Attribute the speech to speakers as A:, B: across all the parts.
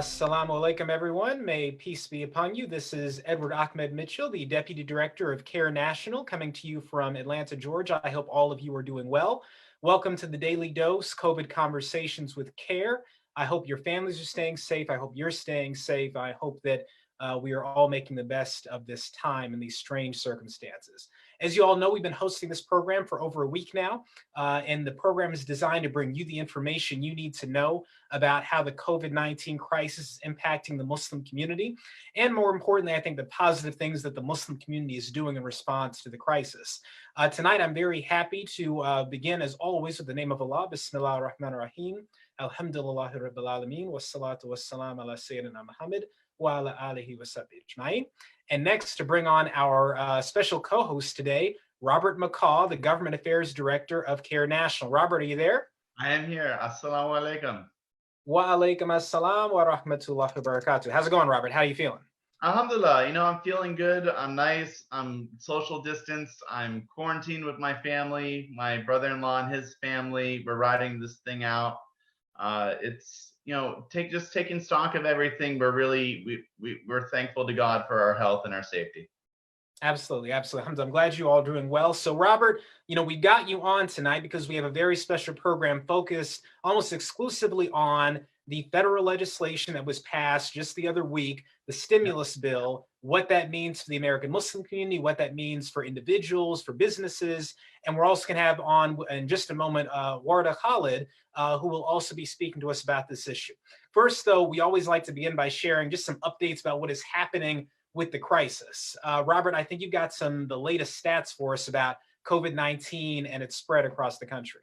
A: Assalamu alaikum, everyone. May peace be upon you. This is Edward Ahmed Mitchell, the Deputy Director of CAIR National, coming to you from Atlanta, Georgia. I hope all of you are doing well. Welcome to the Daily Dose COVID Conversations with CAIR. I hope your families are staying safe. I hope you're staying safe. I hope that we are all making the best of this time in these strange circumstances. As you all know, we've been hosting this program for over a week now, and the program is designed to bring you the information you need to know about how the COVID-19 crisis is impacting the Muslim community, and more importantly, I think the positive things that the Muslim community is doing in response to the crisis. Tonight, I'm very happy to begin, as always, with the name of Allah. Bismillah ar-Rahman ar-Rahim. Alhamdulillahi Rabbil Alameen. Wassalatu wassalam ala Sayyidina Muhammad wa ala alihi wa sahbihi ajma'in. And next, to bring on our special co-host today, Robert McCaw, the Government Affairs Director of CAIR National. Robert, are you there?
B: I am here. Assalamu alaikum.
A: Wa alaikum assalam wa rahmatullahi wa barakatuh. How's it going, Robert? How are you feeling?
B: Alhamdulillah. I'm feeling good. I'm nice. I'm social distanced. I'm quarantined with my family, my brother-in-law and his family. We're riding this thing out. It's taking stock of everything. We're thankful to God for our health and our safety.
A: Absolutely, absolutely. I'm glad you all are doing well. So, Robert, we got you on tonight because we have a very special program focused almost exclusively on the federal legislation that was passed just the other week, the stimulus bill, what that means for the American Muslim community, what that means for individuals, for businesses. And we're also going to have on in just a moment Wardah Khalid, who will also be speaking to us about this issue. First, though, we always like to begin by sharing just some updates about what is happening with the crisis. Robert, I think you've got the latest stats for us about COVID-19 and its spread across the country.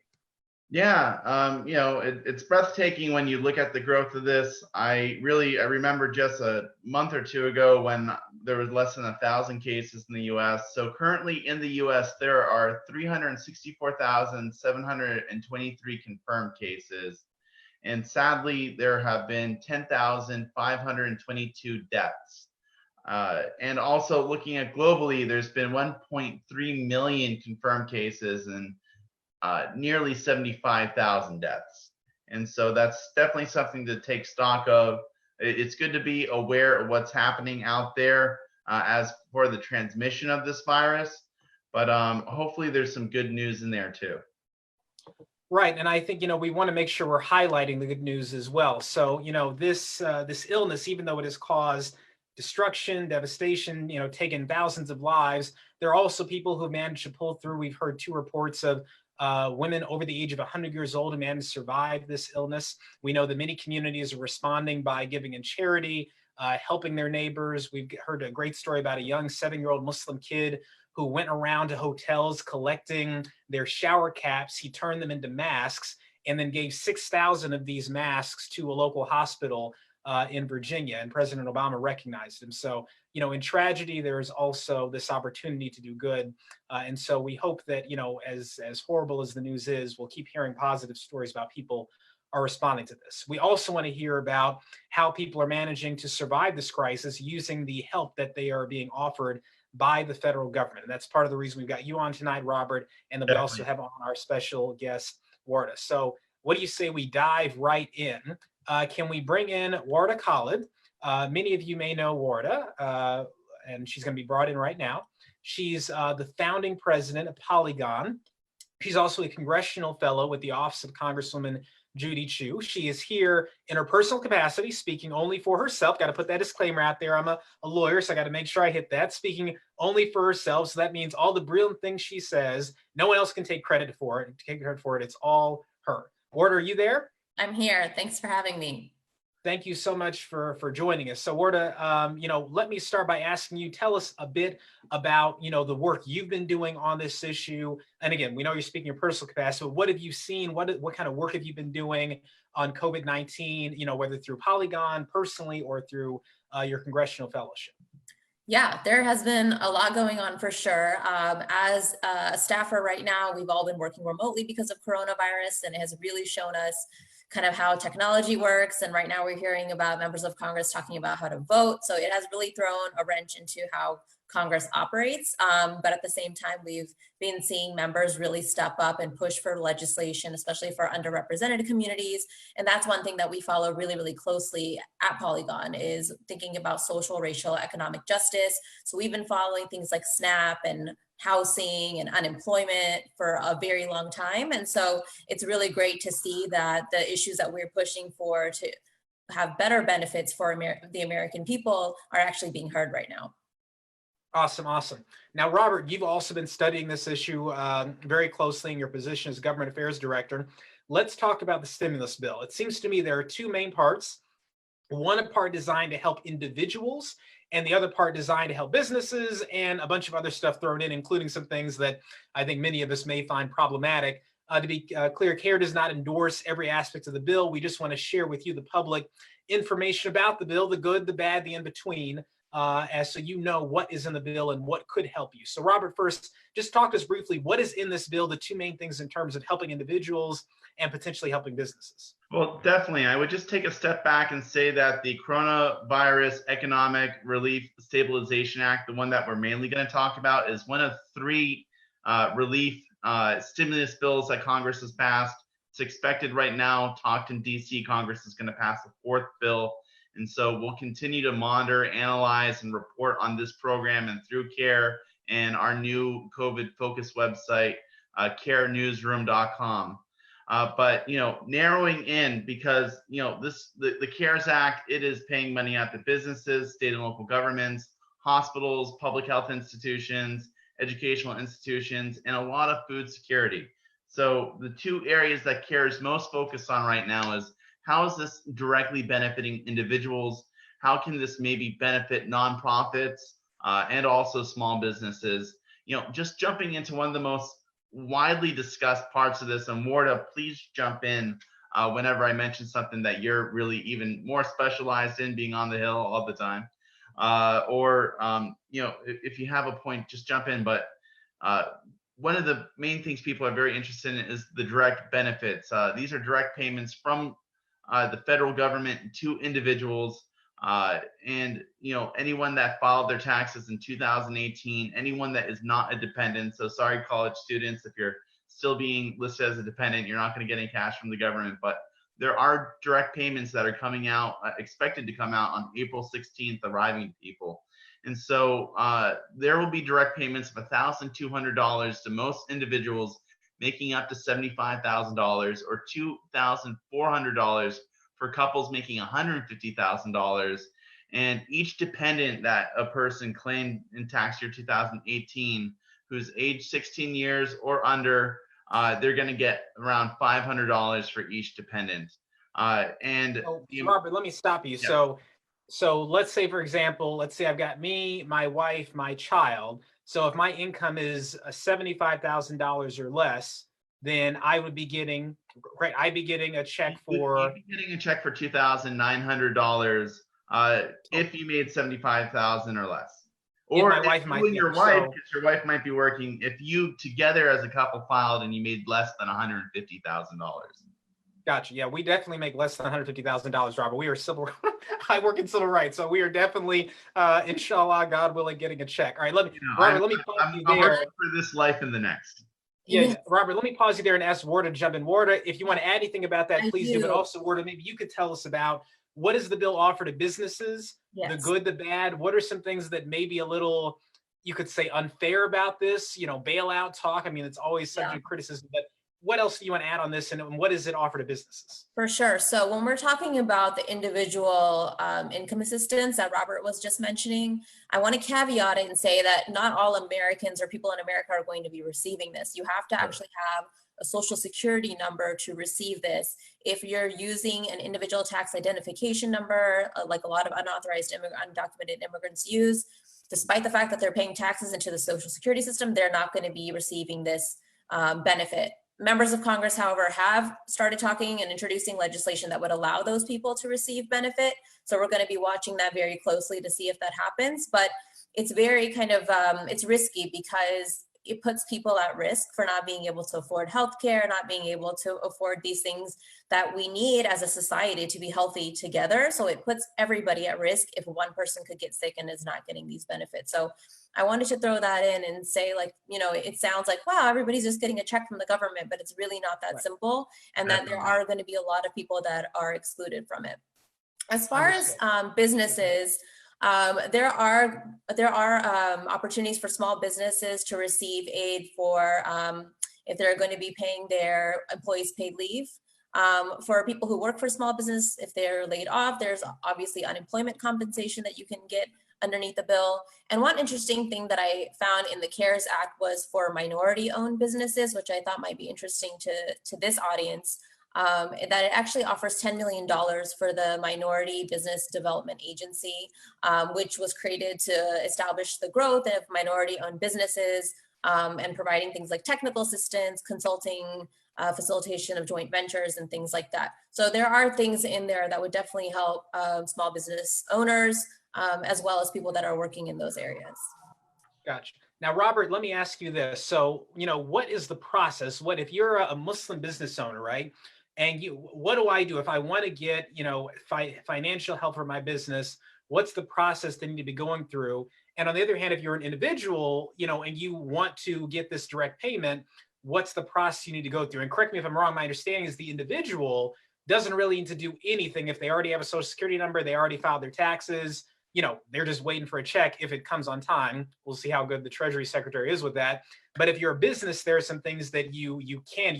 B: Yeah, it's breathtaking when you look at the growth of this. I remember just a month or two ago when there was less than 1,000 cases in the U.S. So currently in the U.S., there are 364,723 confirmed cases. And sadly, there have been 10,522 deaths. And also looking at globally, there's been 1.3 million confirmed cases and nearly 75,000 deaths. And so that's definitely something to take stock of. It's good to be aware of what's happening out there as for the transmission of this virus, but hopefully there's some good news in there too.
A: Right, and I think we want to make sure we're highlighting the good news as well. So this illness, even though it has caused destruction, devastation, taken thousands of lives, there are also people who managed to pull through. We've heard 2 reports of women over the age of 100 years old who managed to survive this illness. We know that many communities are responding by giving in charity, helping their neighbors. We've heard a great story about a young 7-year-old Muslim kid who went around to hotels collecting their shower caps. He turned them into masks and then gave 6,000 of these masks to a local hospital in Virginia, and President Obama recognized him. So, in tragedy, there is also this opportunity to do good. And so we hope that, as horrible as the news is, we'll keep hearing positive stories about people are responding to this. We also want to hear about how people are managing to survive this crisis using the help that they are being offered by the federal government. And that's part of the reason we've got you on tonight, Robert, and then we also have on our special guest, Wardah. So what do you say we dive right in? Can we bring in Wardah Khalid? Many of you may know Wardah, and she's going to be brought in right now. She's the founding president of Poligon. She's also a congressional fellow with the Office of Congresswoman Judy Chu. She is here in her personal capacity, speaking only for herself. Got to put that disclaimer out there. I'm a lawyer, so I got to make sure I hit that. Speaking only for herself, so that means all the brilliant things she says, no one else can take credit for it. It's all her. Wardah, are you there?
C: I'm here. Thanks for having me.
A: Thank you so much for joining us. So Wardah, let me start by asking you, tell us a bit about, the work you've been doing on this issue. And again, we know you're speaking in your personal capacity, but what have you seen? What kind of work have you been doing on COVID-19, whether through Poligon personally or through your congressional fellowship?
C: Yeah, there has been a lot going on for sure. As a staffer right now, we've all been working remotely because of coronavirus, and it has really shown us kind of how technology works. And right now we're hearing about members of Congress talking about how to vote. So it has really thrown a wrench into how Congress operates. But at the same time, we've been seeing members really step up and push for legislation, especially for underrepresented communities. And that's one thing that we follow really, really closely at Polygon, is thinking about social, racial, economic justice. So we've been following things like SNAP and housing and unemployment for a very long time. And so it's really great to see that the issues that we're pushing for to have better benefits for the American people are actually being heard right now.
A: Awesome, awesome. Now, Robert, you've also been studying this issue very closely in your position as Government Affairs Director. Let's talk about the stimulus bill. It seems to me there are two main parts. One part designed to help individuals, and the other part designed to help businesses, and a bunch of other stuff thrown in, including some things that I think many of us may find problematic. To be clear, CAIR does not endorse every aspect of the bill. We just want to share with you, the public, information about the bill, the good, the bad, the in-between, as so you know what is in the bill and what could help you. So Robert, first, just talk to us briefly, what is in this bill, the two main things in terms of helping individuals and potentially helping businesses?
B: Well, definitely. I would just take a step back and say that the Coronavirus Economic Relief Stabilization Act, the one that we're mainly going to talk about, is one of three relief stimulus bills that Congress has passed. It's expected right now, talked in DC, Congress is going to pass the fourth bill. And so we'll continue to monitor, analyze, and report on this program and through CAIR and our new COVID focus website, cairnewsroom.com. But, narrowing in, because, the CARES Act, it is paying money out to businesses, state and local governments, hospitals, public health institutions, educational institutions, and a lot of food security. So the two areas that CAIR is most focused on right now is, how is this directly benefiting individuals? How can this maybe benefit nonprofits and also small businesses? Just jumping into one of the most widely discussed parts of this, and Wardah, please jump in whenever I mention something that you're really even more specialized in, being on the Hill all the time. If you have a point, just jump in. But one of the main things people are very interested in is the direct benefits. These are direct payments from the federal government to individuals, and anyone that filed their taxes in 2018, anyone that is not a dependent. So sorry, college students, if you're still being listed as a dependent, you're not going to get any cash from the government. But there are direct payments that are coming out, expected to come out on April 16th, arriving to people. And so there will be direct payments of $1,200 to most individuals making up to $75,000, or $2,400 for couples making $150,000. And each dependent that a person claimed in tax year 2018, who's age 16 years or under, they're going to get around $500 for each dependent.
A: Robert, let me stop you.
B: Yeah.
A: So let's say, for example, let's say I've got me, my wife, my child. So if my income is $75,000 or less, then I would be getting, right, I'd be getting a check for...
B: You'd be getting a check for $2,900 if you made $75,000 or less. Or
A: my wife might,
B: your wife, because your wife might be working, if you together as a couple filed and you made less than $150,000.
A: Gotcha. Yeah, we definitely make less than $150,000, Robert. We are civil. I work in civil rights, so we are definitely, inshallah, God willing, getting a check. All right, Robert, let me pause you there.
B: I'm working for this life and the next.
A: Yeah, Robert, let me pause you there and ask Wardah to jump in. Wardah, if you want to add anything about that, please do. But also, Wardah, maybe you could tell us about, what does the bill offer to businesses? Yes. The good, the bad. What are some things that may be a little, you could say, unfair about this? Bailout talk. I mean, it's always subject to criticism, but what else do you want to add on this, and what does it offer to businesses?
C: For sure. So when we're talking about the individual income assistance that Robert was just mentioning, I want to caveat it and say that not all Americans or people in America are going to be receiving this. You have to actually have a social security number to receive this. If you're using an individual tax identification number, like a lot of unauthorized undocumented immigrants use, despite the fact that they're paying taxes into the social security system, they're not going to be receiving this benefit. Members of Congress, however, have started talking and introducing legislation that would allow those people to receive benefit. So we're going to be watching that very closely to see if that happens. But it's very kind of, it's risky, because it puts people at risk for not being able to afford healthcare, not being able to afford these things that we need as a society to be healthy together. So it puts everybody at risk if one person could get sick and is not getting these benefits. So I wanted to throw that in and say, like, it sounds like, wow, everybody's just getting a check from the government, but it's really not that simple, and that there are going to be a lot of people that are excluded from it. As far as businesses, there are opportunities for small businesses to receive aid for if they're going to be paying their employees paid leave. For people who work for small business, if they're laid off, there's obviously unemployment compensation that you can get underneath the bill. And one interesting thing that I found in the CARES Act was for minority-owned businesses, which I thought might be interesting to this audience. That it actually offers $10 million for the Minority Business Development Agency, which was created to establish the growth of minority-owned businesses and providing things like technical assistance, consulting, facilitation of joint ventures, and things like that. So there are things in there that would definitely help small business owners as well as people that are working in those areas.
A: Gotcha. Now, Robert, let me ask you this. So, what is the process? What if you're a Muslim business owner, right? And what do I do if I want to get, financial help for my business? What's the process they need to be going through? And on the other hand, if you're an individual, and you want to get this direct payment, what's the process you need to go through? And correct me if I'm wrong, my understanding is the individual doesn't really need to do anything. If they already have a social security number, they already filed their taxes, they're just waiting for a check if it comes on time. We'll see how good the Treasury Secretary is with that. But if you're a business, there are some things that you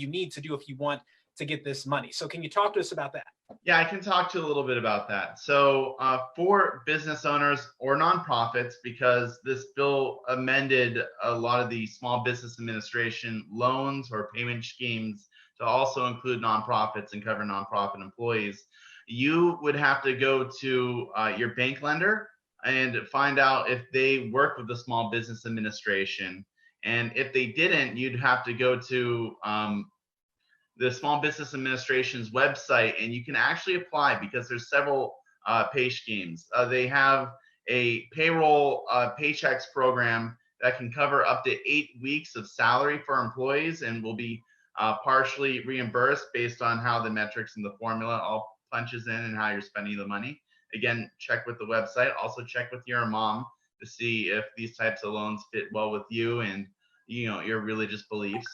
A: need to do if you want to get this money. So can you talk to us about that?
B: Yeah, I can talk to you a little bit about that. So for business owners or nonprofits, because this bill amended a lot of the Small Business Administration loans or payment schemes to also include nonprofits and cover nonprofit employees, you would have to go to your bank lender and find out if they work with the Small Business Administration. And if they didn't, you'd have to go to the Small Business Administration's website, and you can actually apply because there's several pay schemes. They have a payroll Paychecks program that can cover up to 8 weeks of salary for employees and will be partially reimbursed based on how the metrics and the formula all punches in and how you're spending the money. Again, check with the website. Also check with your mom to see if these types of loans fit well with you and your religious beliefs.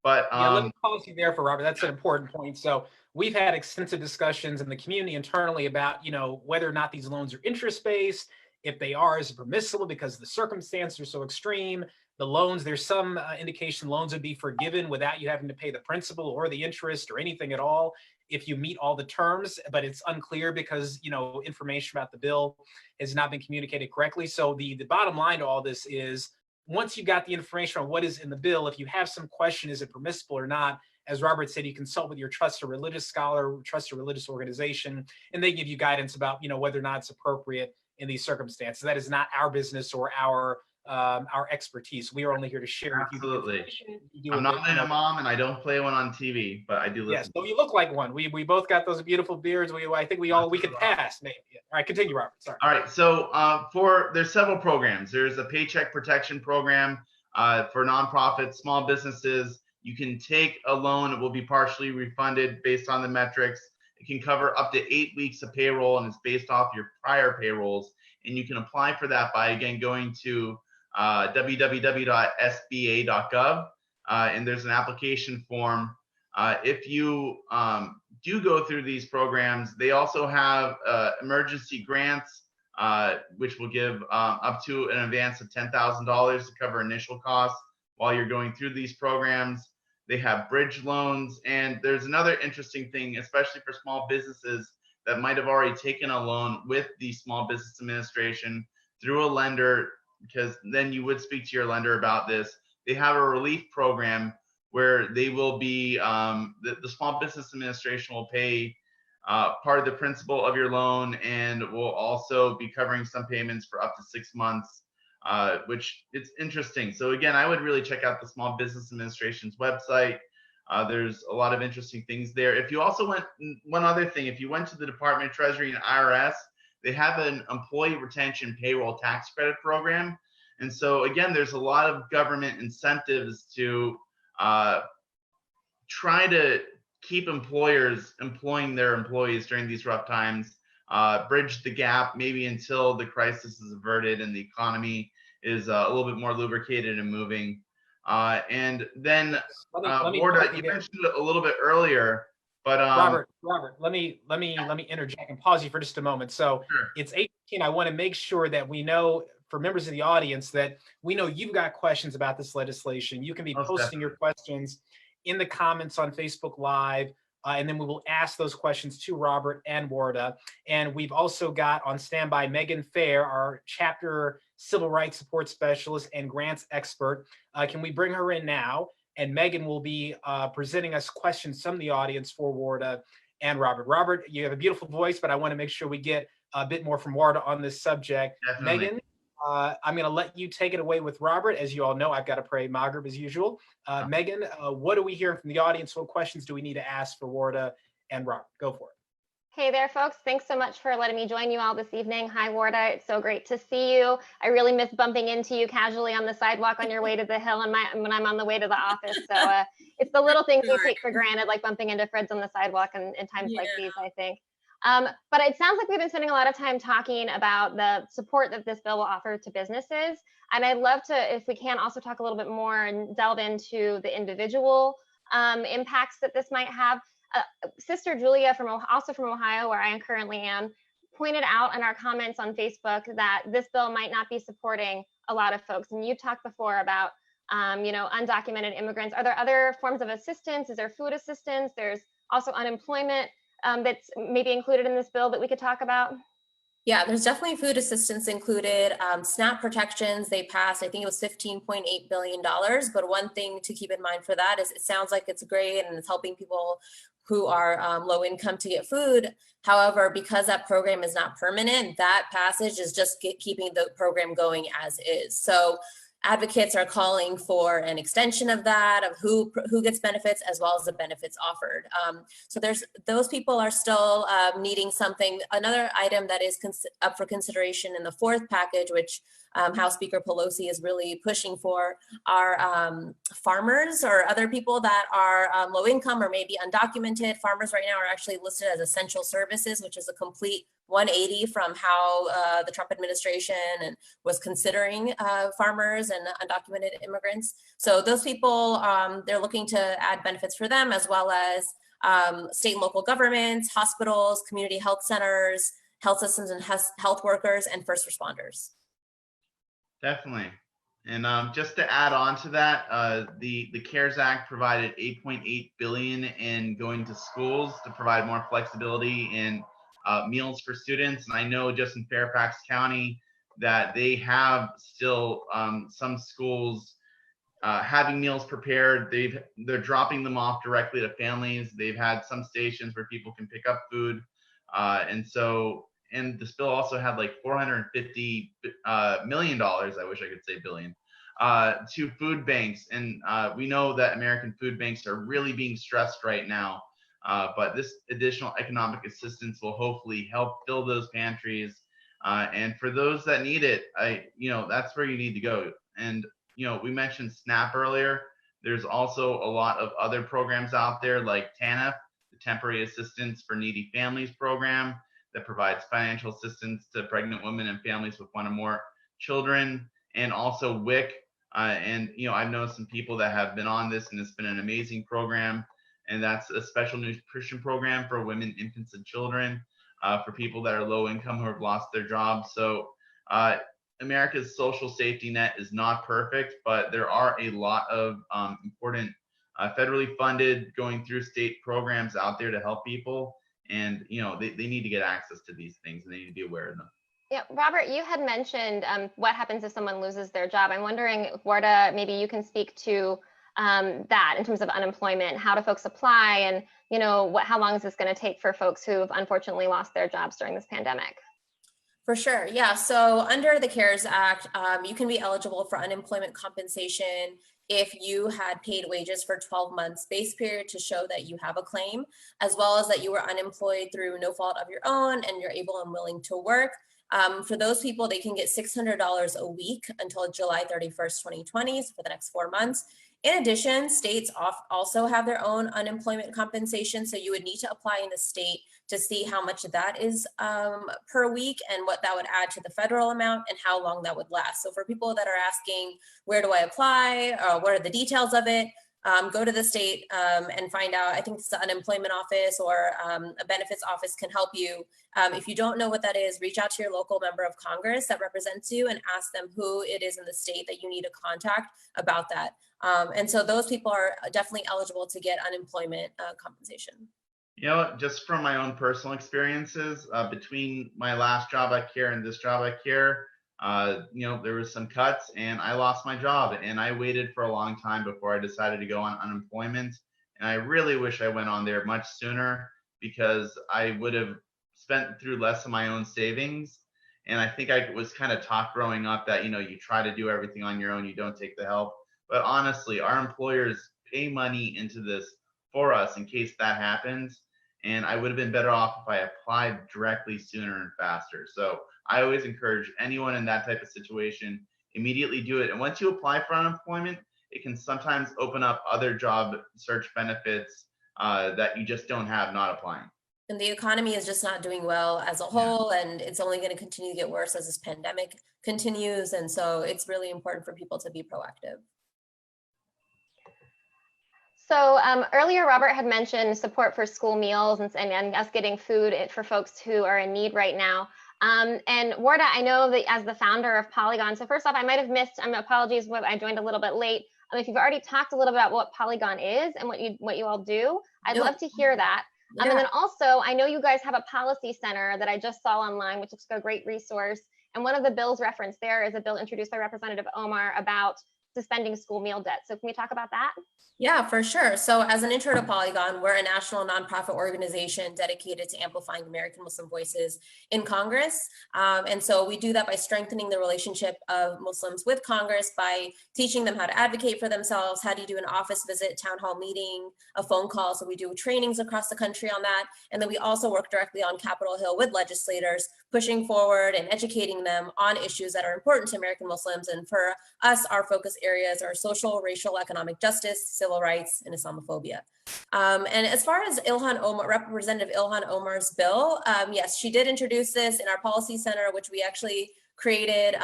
B: But
A: yeah, let me pause you there for Robert. That's an important point. So we've had extensive discussions in the community internally about, whether or not these loans are interest-based. If they are, is it permissible because the circumstances are so extreme? The loans, there's some indication loans would be forgiven without you having to pay the principal or the interest or anything at all if you meet all the terms, but it's unclear because, information about the bill has not been communicated correctly. So the bottom line to all this is, once you got the information on what is in the bill, if you have some question, is it permissible or not? As Robert said, you consult with your trusted religious scholar, trusted religious organization, and they give you guidance about, whether or not it's appropriate in these circumstances. That is not our business or our expertise. We are only here to share with you.
B: Absolutely. I'm not an imam and I don't play one on TV, but I do listen.
A: Yes, so you look like one. We both got those beautiful beards. I think we could pass maybe. All right, continue, Robert. Sorry.
B: All right, so there's several programs. There's a Paycheck Protection Program for nonprofits, small businesses. You can take a loan. It will be partially refunded based on the metrics. It can cover up to 8 weeks of payroll, and it's based off your prior payrolls. And you can apply for that by, again, going to www.sba.gov, and there's an application form. If you do go through these programs, they also have emergency grants, which will give up to an advance of $10,000 to cover initial costs while you're going through these programs. They have bridge loans, and there's another interesting thing, especially for small businesses that might have already taken a loan with the Small Business Administration through a lender, because then you would speak to your lender about this. They have a relief program where they will be, the Small Business Administration will pay part of the principal of your loan and will also be covering some payments for up to 6 months, which it's interesting. So again, I would really check out the Small Business Administration's website. There's a lot of interesting things there. If you also one other thing, if you went to the Department of Treasury and IRS, they have an employee retention payroll tax credit program. And so again, there's a lot of government incentives to try to keep employers employing their employees during these rough times, bridge the gap maybe until the crisis is averted and the economy is a little bit more lubricated and moving. And then, Wardah, you mentioned it a little bit earlier, but
A: Robert, let me interject and pause you for just a moment. So
B: sure.
A: It's 8:15. I want to make sure that we know, for members of the audience, that we know you've got questions about this legislation. You can be posting your questions in the comments on Facebook Live, and then we will ask those questions to Robert and Wardah. And we've also got on standby Megan Fair, our chapter civil rights support specialist and grants expert. Can we bring her in now? And Megan will be presenting us questions from the audience for Wardah and Robert. Robert, you have a beautiful voice, but I want to make sure we get a bit more from Wardah on this subject.
B: Definitely.
A: Megan, I'm going to let you take it away with Robert. As you all know, I've got to pray Maghrib as usual. Megan, what are we hearing from the audience? What questions do we need to ask for Wardah and Robert? Go for it.
D: Hey there, folks. Thanks so much for letting me join you all this evening. Hi, Wardah. It's so great to see you. I really miss bumping into you casually on the sidewalk on your way to the Hill and when I'm on the way to the office. So it's the little things we take for granted, like bumping into friends on the sidewalk in times like these, I think. But it sounds like we've been spending a lot of time talking about the support that this bill will offer to businesses. And I'd love to, if we can, also talk a little bit more and delve into the individual impacts that this might have. Sister Julia, also from Ohio, where I currently am, pointed out in our comments on Facebook that this bill might not be supporting a lot of folks. And you talked before about, undocumented immigrants. Are there other forms of assistance? Is there food assistance? There's also unemployment that's maybe included in this bill that we could talk about?
C: Yeah, there's definitely food assistance included. SNAP protections, they passed, I think it was $15.8 billion. But one thing to keep in mind for that is it sounds like it's great and it's helping people who are low income to get food. However, because that program is not permanent, that passage is just keeping the program going as is. So advocates are calling for an extension of that, of who gets benefits as well as the benefits offered. So those people are still needing something. Another item that is up for consideration in the fourth package, which House Speaker Pelosi is really pushing for, are farmers or other people that are low income or maybe undocumented. Farmers right now are actually listed as essential services, which is a complete 180 from how the Trump administration was considering farmers and undocumented immigrants. So those people, they're looking to add benefits for them, as well as state and local governments, hospitals, community health centers, health systems and health workers, and first responders.
B: Definitely. And just to add on to that, the CARES Act provided $8.8 billion in going to schools to provide more flexibility in meals for students. And I know just in Fairfax County that they have still some schools having meals prepared. They're dropping them off directly to families. They've had some stations where people can pick up food. And this bill also had like $450 million, I wish I could say billion, to food banks. And we know that American food banks are really being stressed right now. But this additional economic assistance will hopefully help fill those pantries. And for those that need it, that's where you need to go. And, we mentioned SNAP earlier. There's also a lot of other programs out there like TANF, the Temporary Assistance for Needy Families program, that provides financial assistance to pregnant women and families with one or more children, and also WIC. I've known some people that have been on this, and it's been an amazing program. And that's a special nutrition program for women, infants, and children, for people that are low income who have lost their jobs. So America's social safety net is not perfect, but there are a lot of important federally funded going through state programs out there to help people. And, they need to get access to these things, and they need to be aware of them.
D: Yeah, Robert, you had mentioned what happens if someone loses their job. I'm wondering, Wardah, maybe you can speak to that in terms of unemployment. How do folks apply, and how long is this going to take for folks who have unfortunately lost their jobs during this pandemic?
C: For sure, yeah. So under the CARES Act, you can be eligible for unemployment compensation if you had paid wages for 12 months base period to show that you have a claim, as well as that you were unemployed through no fault of your own and you're able and willing to work. For those people, they can get $600 a week until July 31st, 2020, so for the next 4 months. In addition, states also have their own unemployment compensation. So you would need to apply in the state to see how much that is per week and what that would add to the federal amount and how long that would last. So for people that are asking, where do I apply? What are the details of it? Go to the state and find out. I think the unemployment office or a benefits office can help you. If you don't know what that is, reach out to your local member of Congress that represents you and ask them who it is in the state that you need to contact about that. And so those people are definitely eligible to get unemployment compensation.
B: You know, just from my own personal experiences, between my last job at CAIR and this job at CAIR, you know, there was some cuts and I lost my job, and I waited for a long time before I decided to go on unemployment. And I really wish I went on there much sooner, because I would have spent through less of my own savings. And I think I was kind of taught growing up that, you know, you try to do everything on your own, you don't take the help. But honestly, our employers pay money into this for us in case that happens. And I would have been better off if I applied directly sooner and faster. So I always encourage anyone in that type of situation, immediately do it. And once you apply for unemployment, it can sometimes open up other job search benefits that you just don't have not applying.
C: And the economy is just not doing well as a whole, and it's only going to continue to get worse as this pandemic continues. And so it's really important for people to be proactive.
D: So earlier, Robert had mentioned support for school meals and us getting food for folks who are in need right now. And Wardah, I know that as the founder of Poligon, so first off, I might have missed, apologies, I joined a little bit late. If you've already talked a little bit about what Poligon is and what you all do, I'd love to hear that.
C: Yeah.
D: And then also, I know you guys have a policy center that I just saw online, which looks like a great resource. And one of the bills referenced there is a bill introduced by Representative Omar about suspending school meal debt. So can we talk about that?
C: Yeah, for sure. So as an intro to Poligon, we're a national nonprofit organization dedicated to amplifying American Muslim voices in Congress. And so we do that by strengthening the relationship of Muslims with Congress, by teaching them how to advocate for themselves. How do you do an office visit, town hall meeting, a phone call? So we do trainings across the country on that. And then we also work directly on Capitol Hill with legislators, pushing forward and educating them on issues that are important to American Muslims. And for us, our focus areas are social, racial, economic justice, civil rights, and Islamophobia. And as far as Representative Ilhan Omar's bill, yes, she did introduce this in our policy center, which we actually created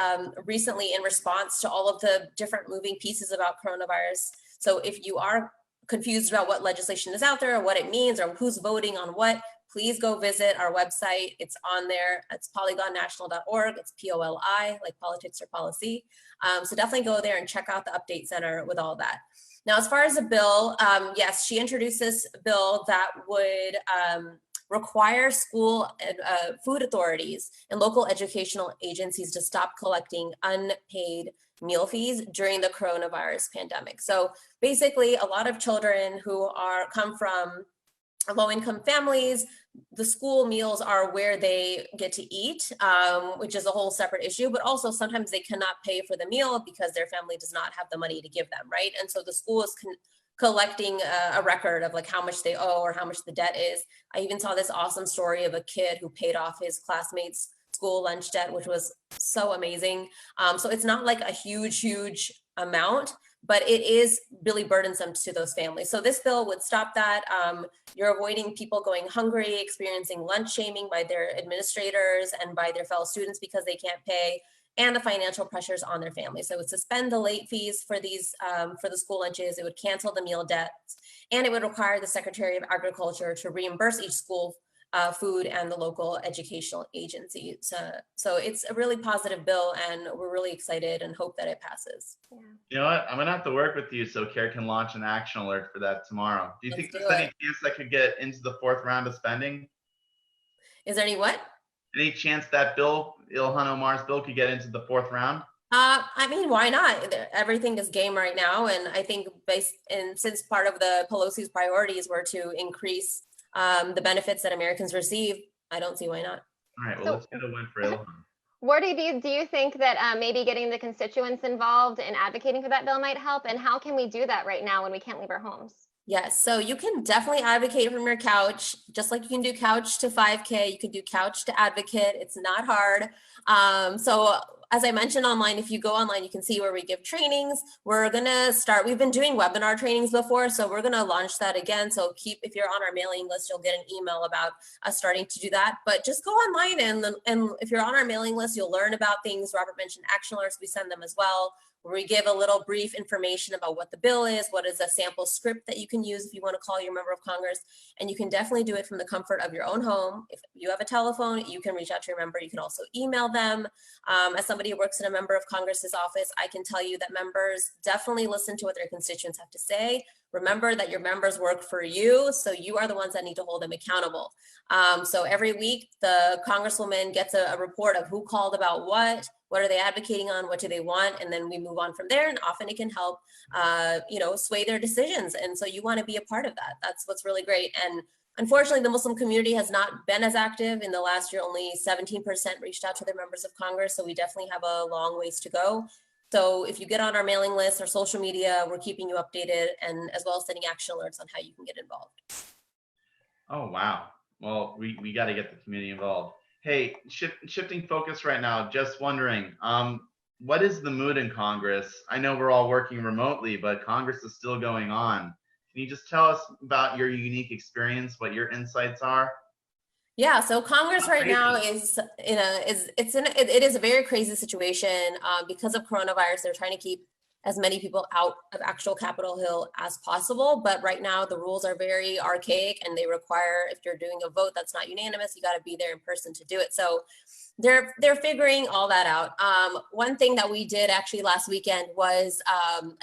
C: recently in response to all of the different moving pieces about coronavirus. So if you are confused about what legislation is out there or what it means or who's voting on what, please go visit our website. It's on there. It's polygonnational.org. It's POLI, like politics or policy. So definitely go there and check out the update center with all that. Now, as far as the bill, yes, she introduced this bill that would require school and food authorities and local educational agencies to stop collecting unpaid meal fees during the coronavirus pandemic. So basically, a lot of children who come from low-income families, the school meals are where they get to eat, which is a whole separate issue, but also sometimes they cannot pay for the meal because their family does not have the money to give them, right? And so the school is collecting a record of like how much they owe or how much the debt is. I even saw this awesome story of a kid who paid off his classmates' school lunch debt, which was so amazing. So it's not like a huge amount, but it is really burdensome to those families. So this bill would stop that. You're avoiding people going hungry, experiencing lunch shaming by their administrators and by their fellow students because they can't pay, and the financial pressures on their families. So it would suspend the late fees for these for the school lunches. It would cancel the meal debts, and it would require the Secretary of Agriculture to reimburse each school food and the local educational agency. So it's a really positive bill, and we're really excited and hope that it passes.
D: Yeah.
B: You know what? I'm gonna have to work with you so CAIR can launch an action alert for that tomorrow. Do you think there's any chance that could get into the 4th round of spending?
C: Is there any what? Any
B: chance that bill, Ilhan Omar's bill, could get into the 4th round?
C: I mean, why not? Everything is game right now, and I think since part of the Pelosi's priorities were to increase the benefits that Americans receive, I don't see why not.
B: All right, well, let's get a win for Ilhan.
D: Wardah, do you think that maybe getting the constituents involved in advocating for that bill might help? And how can we do that right now when we can't leave our homes?
C: Yes, so you can definitely advocate from your couch, just like you can do couch to 5K, you can do couch to advocate. It's not hard. So as I mentioned online, if you go online, you can see where we give trainings. We're gonna start, we've been doing webinar trainings before, so we're gonna launch that again. So if you're on our mailing list, you'll get an email about us starting to do that. But just go online and if you're on our mailing list, you'll learn about things. Robert mentioned action alerts, we send them as well, where we give a little brief information about what the bill is, what is a sample script that you can use if you want to call your member of Congress. And you can definitely do it from the comfort of your own home. If you have a telephone, you can reach out to your member. You can also email them. As somebody who works in a member of Congress's office, I can tell you that members definitely listen to what their constituents have to say. Remember that your members work for you, so you are the ones that need to hold them accountable. So every week, the Congresswoman gets a report of who called about what are they advocating on, what do they want, and then we move on from there, and often it can help, sway their decisions, and so you want to be a part of that. That's what's really great. And unfortunately, the Muslim community has not been as active. In the last year, only 17% reached out to their members of Congress, so we definitely have a long ways to go. So if you get on our mailing list or social media, we're keeping you updated, and as well as sending action alerts on how you can get involved.
B: Oh, wow. Well, we got to get the community involved. Hey, shifting focus right now, just wondering, what is the mood in Congress? I know we're all working remotely, but Congress is still going on. Can you just tell us about your unique experience, what your insights are?
C: Yeah, so Congress right now is it is a very crazy situation because of coronavirus. They're trying to keep as many people out of actual Capitol Hill as possible, but right now the rules are very archaic and they require, if you're doing a vote that's not unanimous, you got to be there in person to do it. So they're figuring all that out. One thing that we did actually last weekend was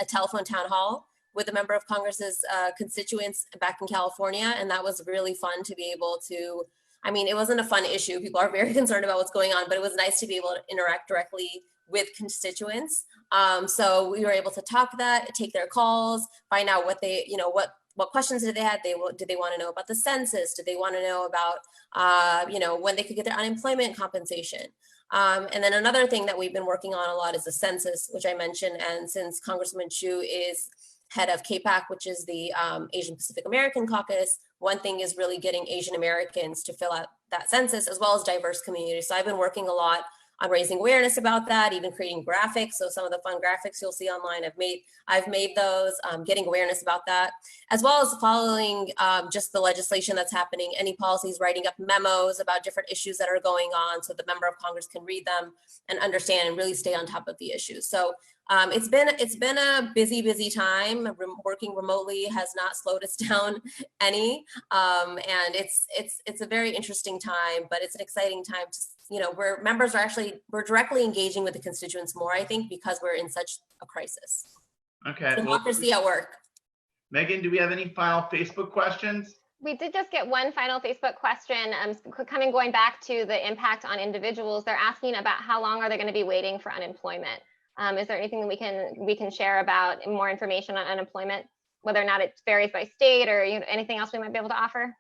C: a telephone town hall with a member of Congress's constituents back in California, and that was really fun to be able to. I mean, it wasn't a fun issue. People are very concerned about what's going on, but it was nice to be able to interact directly with constituents. So we were able to talk that, take their calls, find out what they, what questions did they have? Did they want to know about the census? Did they want to know about, when they could get their unemployment compensation? And then another thing that we've been working on a lot is the census, which I mentioned. And since Congressman Chu is head of CAIR, which is the Asian Pacific American Caucus, one thing is really getting Asian Americans to fill out that census, as well as diverse communities. So I've been working a lot on raising awareness about that, even creating graphics. So some of the fun graphics you'll see online, I've made those, getting awareness about that, as well as following just the legislation that's happening, any policies, writing up memos about different issues that are going on so the member of Congress can read them and understand and really stay on top of the issues. So it's been a busy time. Working remotely has not slowed us down any, and it's a very interesting time, but it's an exciting time to, where members we're directly engaging with the constituents more, I think, because we're in such a crisis.
B: Okay.
C: Democracy at work.
B: Megan, do we have any final Facebook questions?
D: We did just get one final Facebook question, going back to the impact on individuals. They're asking about how long are they going to be waiting for unemployment? Is there anything that we can share about more information on unemployment, whether or not it varies by state or anything else we might be able to offer?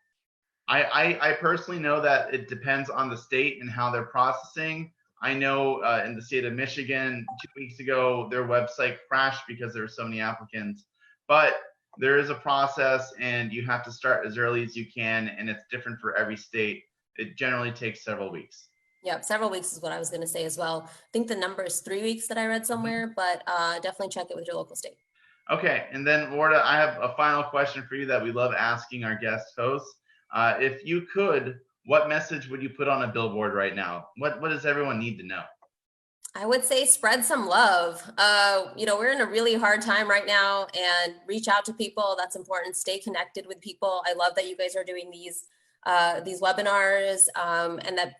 B: I personally know that it depends on the state and how they're processing. I know in the state of Michigan, 2 weeks ago, their website crashed because there were so many applicants. But there is a process and you have to start as early as you can, and it's different for every state. It generally takes several weeks.
C: Yeah, several weeks is what I was going to say as well. I think the number is 3 weeks that I read somewhere, but definitely check it with your local state. Okay,
B: and then Wardah, I have a final question for you that we love asking our guest hosts. If you could, what message would you put on a billboard right now? What does everyone need to know?
C: I would say spread some love. We're in a really hard time right now, and reach out to people. That's important. Stay connected with people. I love that you guys are doing these webinars, and that,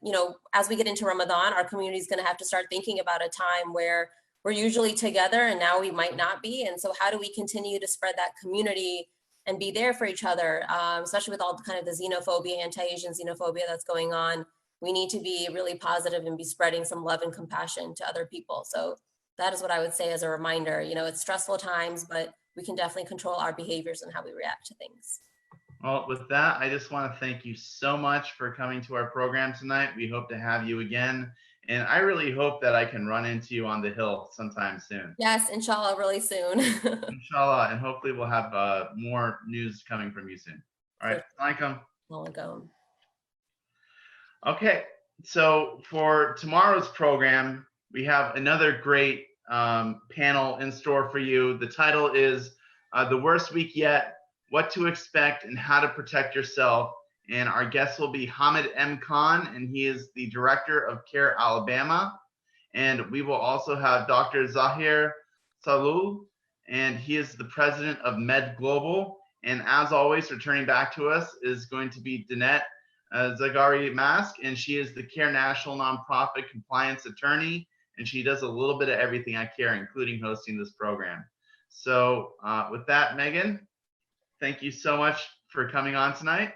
C: as we get into Ramadan, our community is going to have to start thinking about a time where we're usually together and now we might not be. And so how do we continue to spread that community and be there for each other, especially with all the kind of the xenophobia, anti-Asian xenophobia that's going on? We need to be really positive and be spreading some love and compassion to other people. So that is what I would say as a reminder. It's stressful times, but we can definitely control our behaviors and how we react to things.
B: Well, with that, I just want to thank you so much for coming to our program tonight. We hope to have you again. And I really hope that I can run into you on the Hill sometime soon.
C: Yes, inshallah, really soon.
B: Inshallah, and hopefully we'll have more news coming from you soon. All right, Assalamualaikum.
C: Welcome.
B: Okay, so for tomorrow's program, we have another great panel in store for you. The title is The Worst Week Yet, What to Expect and How to Protect Yourself. And our guest will be Hamid M. Khan, and he is the director of CAIR Alabama. And we will also have Dr. Zahir Salul, and he is the president of Med Global. And as always, returning back to us is going to be Danette Zagari Mask, and she is the CAIR National Nonprofit Compliance Attorney, and she does a little bit of everything at CAIR, including hosting this program. So with that, Megan, thank you so much for coming on tonight.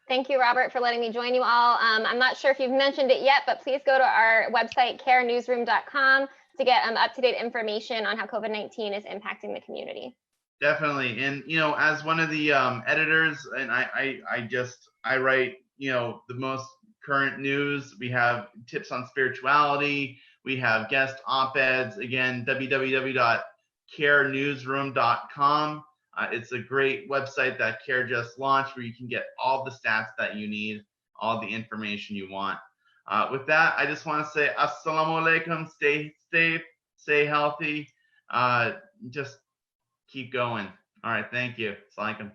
D: Thank you, Robert, for letting me join you all. I'm not sure if you've mentioned it yet, but please go to our website, cairnewsroom.com, to get up-to-date information on how COVID-19 is impacting the community.
B: Definitely. And, you know, as one of the editors, and I write, you know, the most current news. We have tips on spirituality. We have guest op-eds. Again, www.cairnewsroom.com. It's a great website that CAIR just launched where you can get all the stats that you need, all the information you want. With that, I just want to say assalamu alaikum, stay safe, stay healthy, just keep going. All right, thank you. Assalamu alaikum.